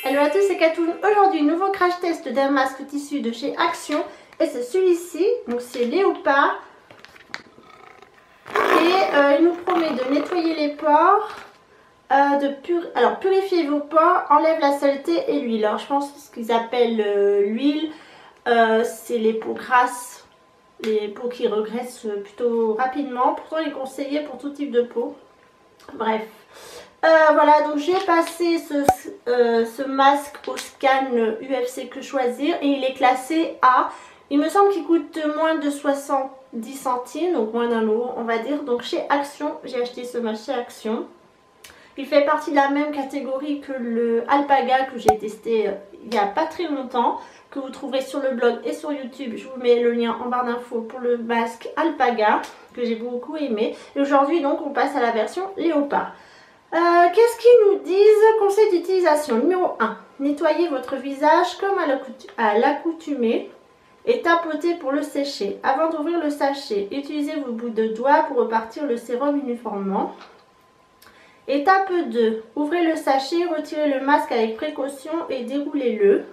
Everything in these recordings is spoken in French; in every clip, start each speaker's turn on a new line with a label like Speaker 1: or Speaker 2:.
Speaker 1: Hello à tous, c'est Katoun. Aujourd'hui, nouveau crash test d'un masque tissu de chez Action. Et c'est celui-ci, donc c'est léopard. Et il nous promet de nettoyer les pores, alors purifier vos pores, enlève la saleté et l'huile. Alors je pense que ce qu'ils appellent l'huile, c'est les peaux grasses, les peaux qui regraissent plutôt rapidement. Pourtant il est conseillé pour tout type de peau. Bref. Voilà, donc j'ai passé ce masque au scan UFC Que Choisir et il est classé A. Il me semble qu'il coûte moins de 70 centimes, donc moins d'un euro on va dire. Donc chez Action, j'ai acheté ce masque chez Action. Il fait partie de la même catégorie que le Alpaga que j'ai testé il n'y a pas très longtemps, que vous trouverez sur le blog et sur YouTube. Je vous mets le lien en barre d'infos pour le masque Alpaga que j'ai beaucoup aimé. Et aujourd'hui donc on passe à la version léopard. Qu'est-ce qu'ils nous disent? Conseil d'utilisation numéro 1. Nettoyez votre visage comme à l'accoutumée et tapotez pour le sécher. Avant d'ouvrir le sachet, utilisez vos bouts de doigts pour repartir le sérum uniformément. Étape 2. Ouvrez le sachet, retirez le masque avec précaution et déroulez-le.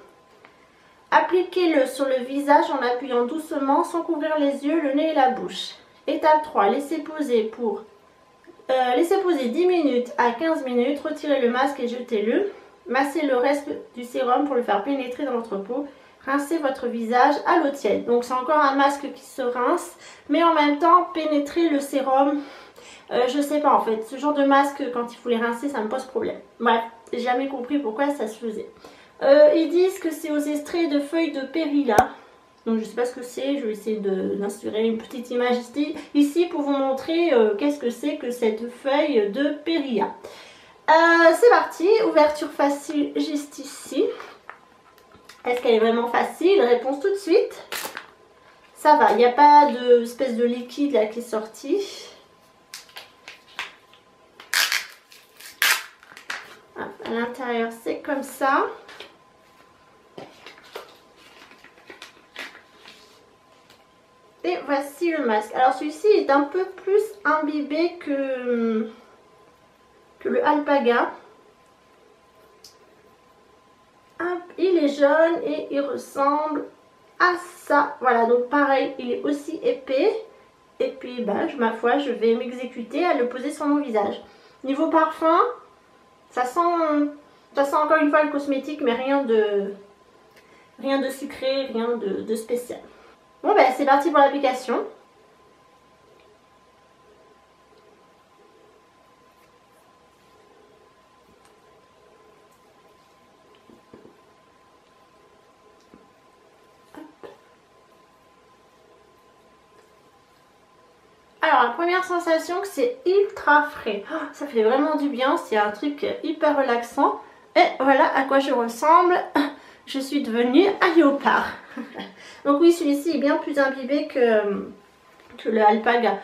Speaker 1: Appliquez-le sur le visage en appuyant doucement sans couvrir les yeux, le nez et la bouche. Étape 3. Laissez poser 10 minutes à 15 minutes, retirez le masque et jetez-le. Massez le reste du sérum pour le faire pénétrer dans votre peau. Rincez votre visage à l'eau tiède. Donc c'est encore un masque qui se rince, mais en même temps pénétrer le sérum. Je sais pas en fait, ce genre de masque quand il faut les rincer ça me pose problème. Bref, j'ai jamais compris pourquoi ça se faisait. Ils disent que c'est aux extraits de feuilles de périlla. Donc je sais pas ce que c'est, je vais essayer d'insérer une petite image ici pour vous montrer qu'est-ce que c'est que cette feuille de périlla. C'est parti, ouverture facile juste ici. Est-ce qu'elle est vraiment facile? Réponse tout de suite. Ça va, il n'y a pas d'espèce de liquide là qui est sorti. À l'intérieur c'est comme ça. Et voici le masque. Alors celui-ci est un peu plus imbibé que le Alpaga. Hop, il est jaune et il ressemble à ça. Voilà, donc pareil, il est aussi épais. Et puis, ma foi, je vais m'exécuter à le poser sur mon visage. Niveau parfum, ça sent encore une fois le cosmétique, mais rien de sucré, rien de spécial. Bon c'est parti pour l'application. Alors la première sensation que c'est ultra frais. Oh, ça fait vraiment du bien, c'est un truc hyper relaxant. Et voilà à quoi je ressemble. Je suis devenue un léopard. Donc oui, celui-ci est bien plus imbibé que le Alpaga.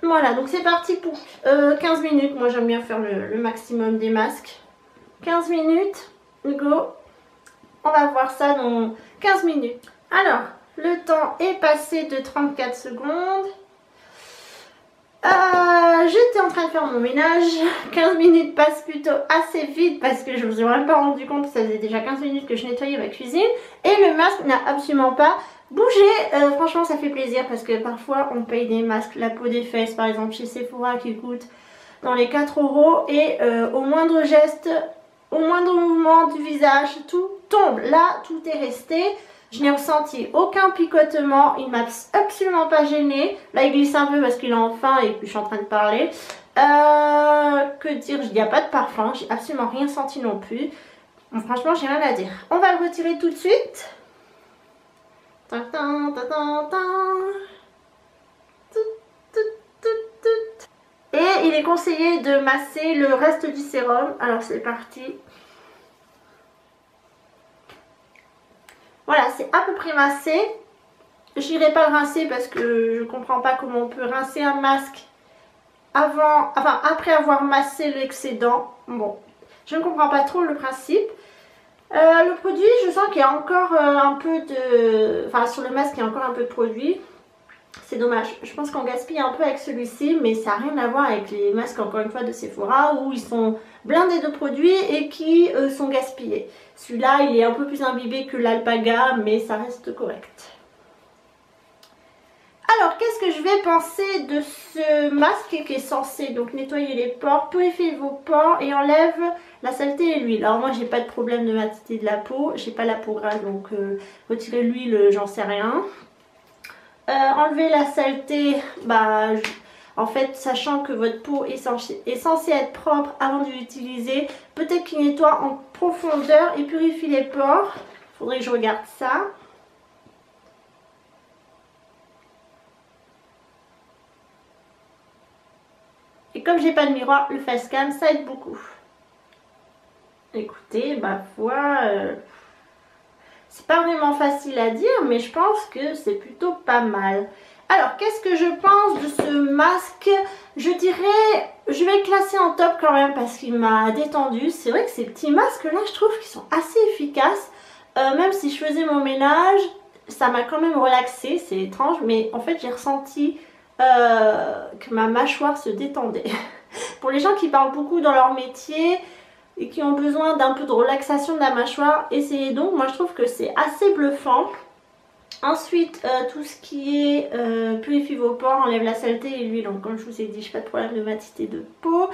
Speaker 1: Voilà, donc c'est parti pour 15 minutes. Moi j'aime bien faire le maximum des masques. 15 minutes, go. On va voir ça dans 15 minutes. Alors, le temps est passé de 34 secondes. J'étais en train de faire mon ménage. 15 minutes passent plutôt assez vite parce que je ne me suis même pas rendu compte que ça faisait déjà 15 minutes que je nettoyais ma cuisine. Et le masque n'a absolument pas bougé. Franchement ça fait plaisir parce que parfois on paye des masques, la peau des fesses par exemple chez Sephora qui coûte dans les 4 € et au moindre geste, au moindre mouvement du visage, tout tombe. Là tout est resté. Je n'ai ressenti aucun picotement, il m'a absolument pas gêné. Là il glisse un peu parce qu'il est en faim et puis je suis en train de parler. Que dire, il n'y a pas de parfum, j'ai absolument rien senti non plus. Bon, franchement j'ai rien à dire. On va le retirer tout de suite. Et il est conseillé de masser le reste du sérum. Alors c'est parti. Voilà, c'est à peu près massé. Je n'irai pas le rincer parce que je ne comprends pas comment on peut rincer un masque après avoir massé l'excédent. Bon, je ne comprends pas trop le principe. Le produit, je sens qu'il y a encore un peu de... Enfin, sur le masque, il y a encore un peu de produit. C'est dommage, je pense qu'on gaspille un peu avec celui-ci, mais ça n'a rien à voir avec les masques encore une fois de Sephora où ils sont blindés de produits et qui sont gaspillés. Celui-là il est un peu plus imbibé que l'Alpaga, mais ça reste correct. Alors qu'est-ce que je vais penser de ce masque qui est censé donc nettoyer les pores, purifier vos pores et enlève la saleté et l'huile. Alors moi j'ai pas de problème de matité de la peau, j'ai pas la peau grasse donc retirer l'huile j'en sais rien. Enlever la saleté, en fait sachant que votre peau est censée être propre avant de l'utiliser, peut-être qu'il nettoie en profondeur et purifie les pores. Faudrait que je regarde ça. Et comme j'ai pas de miroir, le face cam ça aide beaucoup. Écoutez, ma foi, c'est pas vraiment facile à dire, mais je pense que c'est plutôt pas mal. Alors, qu'est-ce que je pense de ce masque? Je dirais, je vais le classer en top quand même parce qu'il m'a détendu. C'est vrai que ces petits masques là, je trouve qu'ils sont assez efficaces. Même si je faisais mon ménage, ça m'a quand même relaxé. C'est étrange, mais en fait, j'ai ressenti que ma mâchoire se détendait. Pour les gens qui parlent beaucoup dans leur métier et qui ont besoin d'un peu de relaxation de la mâchoire, essayez donc. Moi je trouve que c'est assez bluffant. Ensuite tout ce qui est purifie vos pores, enlève la saleté et l'huile. Donc comme je vous ai dit, j'ai pas de problème de matité de peau.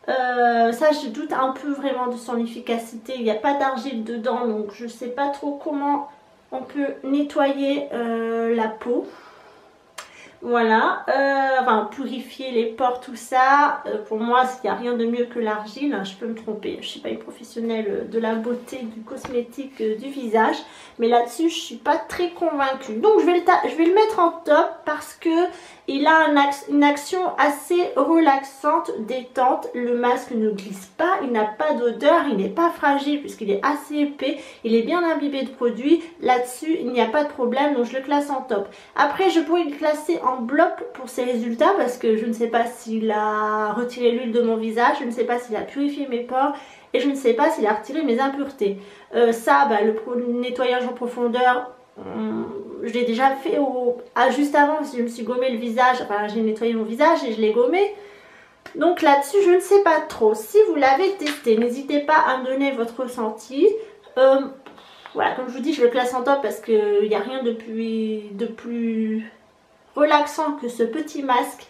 Speaker 1: Ça je doute un peu vraiment de son efficacité. Il n'y a pas d'argile dedans, donc je sais pas trop comment on peut nettoyer la peau. Voilà, enfin purifier les pores, tout ça, pour moi il n'y a rien de mieux que l'argile, hein, je peux me tromper, je ne suis pas une professionnelle de la beauté, du cosmétique, du visage, mais là-dessus je ne suis pas très convaincue. Donc je vais le mettre en top parce que il a une action assez relaxante, détente, le masque ne glisse pas, il n'a pas d'odeur, il n'est pas fragile puisqu'il est assez épais, il est bien imbibé de produits, là-dessus il n'y a pas de problème, donc je le classe en top. Après je pourrais le classer en bloc pour ses résultats parce que je ne sais pas s'il a retiré l'huile de mon visage, je ne sais pas s'il a purifié mes pores et je ne sais pas s'il a retiré mes impuretés. Le nettoyage en profondeur, je l'ai déjà fait juste avant parce que je me suis gommé le visage, enfin j'ai nettoyé mon visage et je l'ai gommé. Donc là-dessus je ne sais pas trop. Si vous l'avez testé, n'hésitez pas à me donner votre ressenti. Voilà, comme je vous dis, je le classe en top parce qu'il n'y a rien de plus relaxant que ce petit masque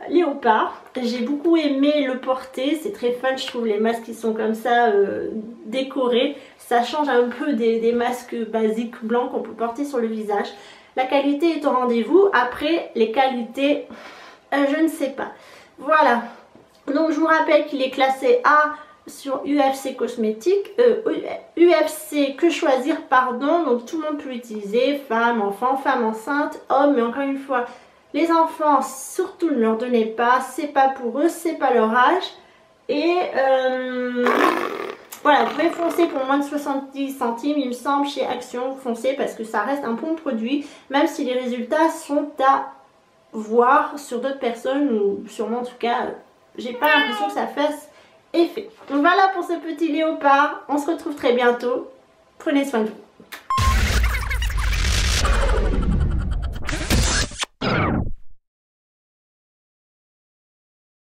Speaker 1: léopard. J'ai beaucoup aimé le porter, c'est très fun, je trouve les masques qui sont comme ça décorés, ça change un peu des masques basiques blancs qu'on peut porter sur le visage. La qualité est au rendez-vous, après les qualités je ne sais pas. Voilà, donc je vous rappelle qu'il est classé A sur UFC cosmétique, UFC que choisir pardon, donc tout le monde peut l'utiliser, femmes, enfants, femmes enceintes, hommes, mais encore une fois les enfants surtout ne leur donnez pas, c'est pas pour eux, c'est pas leur âge. Et voilà, vous pouvez foncer pour moins de 70 centimes il me semble chez Action, foncez parce que ça reste un bon produit, même si les résultats sont à voir sur d'autres personnes ou sur moi en tout cas, j'ai pas l'impression que ça fasse effet. Donc voilà pour ce petit léopard, on se retrouve très bientôt, prenez soin de vous.